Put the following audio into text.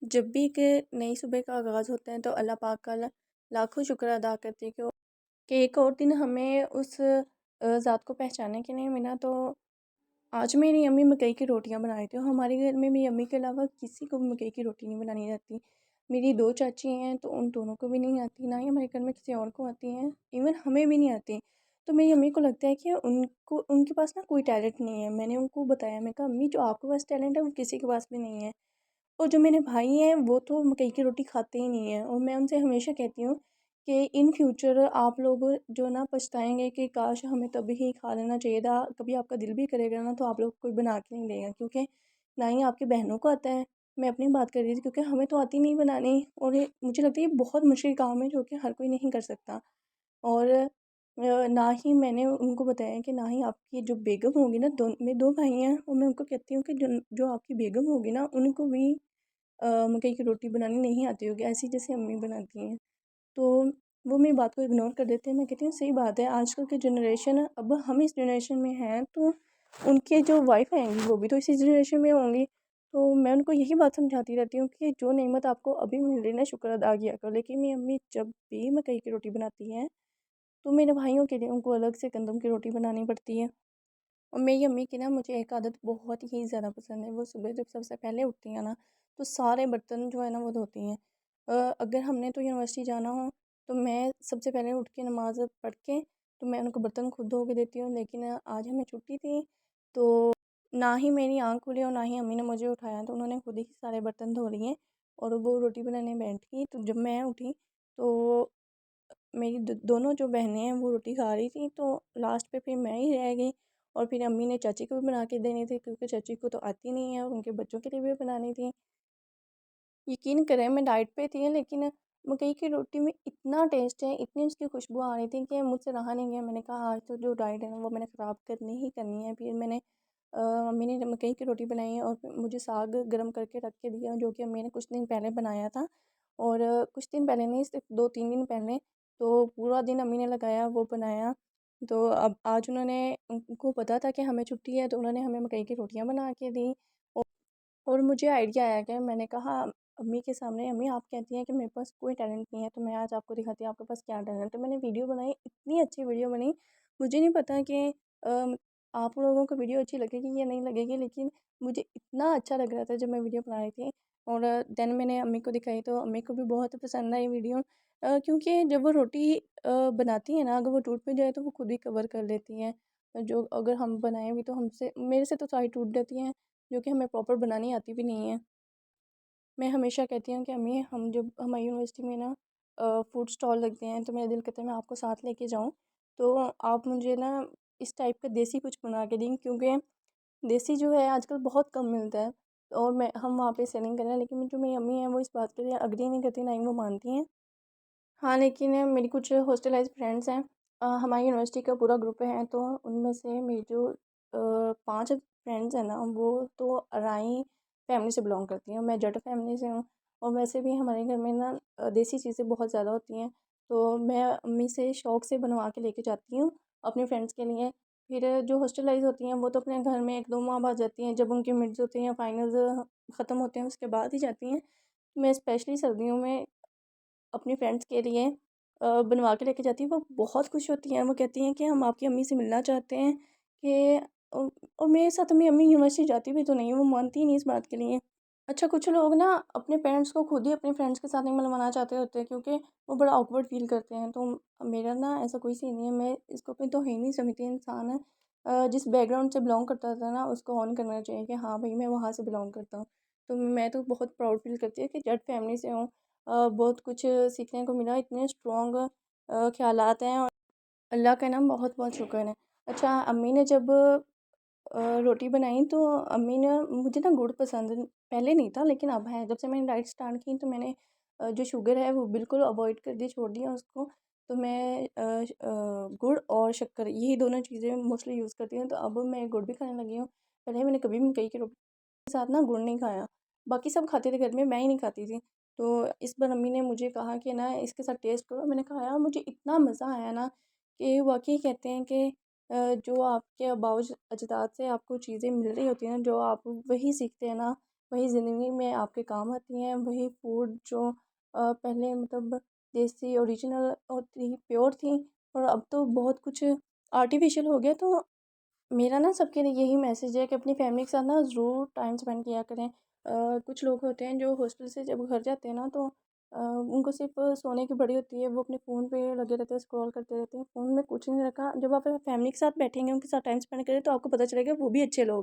जब भी एक नई सुबह का आगाज़ होता है तो अल्लाह पाक का लाखों शुक्र अदा करती है कि एक और दिन हमें उस ज़ात को पहचानने के लिए मिला। तो आज मेरी अम्मी मकई की रोटियां बना रही थी और हमारे घर में मेरी अम्मी के अलावा किसी को भी मकई की रोटी नहीं बनानी आती। मेरी दो चाची हैं तो उन दोनों को भी नहीं आती, ना ही हमारे घर में किसी और को आती हैं, इवन हमें भी नहीं आती। तो मेरी अम्मी को लगता है कि उनको उनके पास ना कोई टैलेंट नहीं है। मैंने उनको बताया, मैं कहा अम्मी जो आपके पास टैलेंट है वो किसी के पास भी नहीं है। और जो मेरे भाई हैं वो तो मकई की रोटी खाते ही नहीं हैं। और मैं उनसे हमेशा कहती हूँ कि इन फ्यूचर आप लोग जो ना पछताएंगे कि काश हमें तभी ही खा लेना चाहिए था। कभी आपका दिल भी करेगा ना तो आप लोग कोई बना के नहीं देगा, क्योंकि ना ही आपकी बहनों को आता है। मैं अपनी बात कर रही थी क्योंकि हमें तो आती नहीं बनानी, और ये मुझे लगता है ये बहुत मुश्किल काम है जो कि हर कोई नहीं कर सकता। और ना ही मैंने उनको बताया कि ना ही आपकी जो बेगम होगी ना, मेरे दो भाई हैं और मैं उनको कहती हूँ कि जो जो आपकी बेगम होगी ना उनको भी मकई की रोटी बनानी नहीं आती होगी ऐसी जैसे अम्मी बनाती हैं। तो वो मेरी बात को इग्नोर कर देते हैं। मैं कहती हूँ सही बात है, आजकल की जनरेशन, अब हम इस जनरेशन में हैं तो उनके जो वाइफ आएंगी वो भी तो इसी जनरेशन में होंगी। तो मैं उनको यही बात समझाती रहती हूँ कि जो नेमत आपको अभी मिल रही है ना, शुक्र अदा किया करो। लेकिन मेरी अम्मी जब भी मकई की रोटी बनाती हैं तो मेरे भाइयों के लिए उनको अलग से गंदम की रोटी बनानी पड़ती है। और मेरी अम्मी की ना मुझे एक आदत बहुत ही ज़्यादा पसंद है। वो सुबह जब सबसे पहले उठती हैं ना तो सारे बर्तन जो है ना वो धोती हैं। अगर हमने तो यूनिवर्सिटी जाना हो तो मैं सबसे पहले उठ के नमाज़ पढ़ के तो मैं उनको बर्तन खुद धो के देती हूँ। लेकिन आज हमें छुट्टी थी तो ना ही मेरी आँख खुली और ना ही अम्मी ने मुझे उठाया, तो उन्होंने खुद ही सारे बर्तन धो लिए और वो रोटी बनाने बैठी। तो जब मैं उठी तो मेरी दोनों जो बहनें हैं वो रोटी खा रही थी, तो लास्ट पे फिर मैं ही रह गई। और फिर अम्मी ने चाची को भी बना के देनी थी क्योंकि चाची को तो आती नहीं है और उनके बच्चों के लिए भी बनानी थी। यकीन करें मैं डाइट पे थी लेकिन मकई की रोटी में इतना टेस्ट है, इतनी उसकी खुशबू आ रही थी कि मुझसे रहा नहीं गया। मैंने कहा आज तो जो डाइट है ना वो मैंने ख़राब करनी ही करनी है। फिर मैंने अम्मी ने मकई की रोटी बनाई और फिर मुझे साग गर्म करके रख के दिया जो कि अम्मी ने कुछ दिन पहले बनाया था। और कुछ दिन पहले नहीं, सिर्फ 2-3 दिन पहले। तो पूरा दिन अम्मी ने लगाया वो बनाया। तो अब आज उन्होंने, उनको पता था कि हमें छुट्टी है तो उन्होंने हमें मकई की रोटियां बना के दी। और मुझे आइडिया आया कि मैंने कहा अम्मी के सामने, अम्मी आप कहती हैं कि मेरे पास कोई टैलेंट नहीं है तो मैं आज आपको दिखाती हूँ आपके पास क्या टैलेंट है। मैंने वीडियो बनाई, इतनी अच्छी वीडियो बनी। मुझे नहीं पता कि अम, आप लोगों को वीडियो अच्छी लगेगी या नहीं लगेगी, लेकिन मुझे इतना अच्छा लग रहा था जब मैं वीडियो बना रही थी। और देन मैंने अम्मी को दिखाई तो अम्मी को भी बहुत पसंद आई वीडियो। क्योंकि जब वो रोटी बनाती है ना, अगर वो टूट भी जाए तो वो खुद ही कवर कर लेती हैं। जो अगर हम बनाएं भी तो हमसे, मेरे से तो सारी टूट जाती हैं जो कि हमें प्रॉपर बनानी आती भी नहीं है। मैं हमेशा कहती हूँ कि अम्मी हम जब हमारी यूनिवर्सिटी में ना फूड स्टॉल लगते हैं तो मेरा दिल करता है मैं आपको साथ लेके जाऊँ। तो आप मुझे ना इस टाइप का देसी कुछ बना के दें, क्योंकि देसी जो है आजकल बहुत कम मिलता है। और मैं हम वहाँ पे सेलिंग कर रहे हैं, लेकिन जो मेरी अम्मी हैं वो इस बात के लिए अग्री नहीं करती, ना ही वो मानती हैं। हाँ, लेकिन मेरी कुछ हॉस्टलाइज्ड फ्रेंड्स हैं। हमारी यूनिवर्सिटी का पूरा ग्रुप है तो उनमें से मेरी जो 5 फ्रेंड्स हैं ना वो तो अराई फैमिली से बिलोंग करती हैं। मैं जट फैमिली से हूँ। और वैसे भी हमारे घर में ना देसी चीज़ें बहुत ज़्यादा होती हैं। तो मैं अम्मी से शौक़ से बनवा के लेके जाती हूँ अपने फ्रेंड्स के लिए। फिर जो हॉस्टलाइज होती हैं वो तो अपने घर में 1-2 माह बाद जाती हैं, जब उनकी मिड्स होती हैं या फाइनल्स ख़त्म होते हैं उसके बाद ही जाती हैं। मैं स्पेशली सर्दियों में अपनी फ्रेंड्स के लिए बनवा के लेके जाती हूँ। वो बहुत खुश होती हैं, वो कहती हैं कि हम आपकी अम्मी से मिलना चाहते हैं कि और मेरे साथ मेरी अम्मी यूनिवर्सिटी जाती भी तो नहीं है, वो मानती ही नहीं इस बात के लिए। अच्छा, कुछ लोग ना अपने पेरेंट्स को खुद ही अपने फ्रेंड्स के साथ नहीं मिलवाना चाहते होते हैं क्योंकि वो बड़ा ऑकवर्ड फ़ील करते हैं। तो मेरा ना ऐसा कोई सीन नहीं है, मैं इसको अपनी तौहीन नहीं समझती। इंसान है जिस बैकग्राउंड से बिलोंग करता था ना उसको ऑन करना चाहिए कि हाँ भाई मैं वहाँ से बिलोंग करता हूँ। तो मैं तो बहुत प्राउड फ़ील करती हूँ कि जट फैमिली से हूँ। बहुत कुछ सीखने को मिला, इतने स्ट्रॉन्ग ख़्यालात हैं और अल्लाह का नाम बहुत बहुत शुक्र है। अच्छा, अम्मी ने जब रोटी बनाई तो अम्मी ने, मुझे ना गुड़ पसंद पहले नहीं था लेकिन अब है। जब से मैंने डाइट स्टार्ट की तो मैंने जो शुगर है वो बिल्कुल अवॉइड कर दी, छोड़ दिया उसको। तो मैं गुड़ और शक्कर यही दोनों चीज़ें मोस्टली यूज़ करती हूँ। तो अब मैं गुड़ भी खाने लगी हूँ। पहले मैंने कभी भी मकई की रोटी के साथ ना गुड़ नहीं खाया। बाकी सब खाते थे घर में, मैं ही नहीं खाती थी। तो इस बार अम्मी ने मुझे कहा कि ना इसके साथ टेस्ट करो। मैंने कहा यार मुझे इतना मज़ा आया ना कि वाक़ई कहते हैं कि जो आपके अबाऊ अजदाद से आपको चीज़ें मिल रही होती हैं ना, जो आप वही सीखते हैं ना, वही ज़िंदगी में आपके काम आती हैं, वही फूड जो पहले मतलब देसी ओरिजिनल होती प्योर थी, और अब तो बहुत कुछ आर्टिफिशियल हो गया। तो मेरा ना सबके लिए यही मैसेज है कि अपनी फैमिली के साथ ना ज़रूर टाइम स्पेंड किया करें। कुछ लोग होते हैं जो हॉस्टल से जब घर जाते हैं ना, तो उनको सिर्फ सोने की पड़ी होती है, वो अपने फ़ोन पे लगे रहते हैं, स्क्रॉल करते रहते हैं, फ़ोन में कुछ नहीं रखा। जब आप फैमिली के साथ बैठेंगे, उनके साथ टाइम स्पेंड करें, तो आपको पता चलेगा वो भी अच्छे लोग हैं।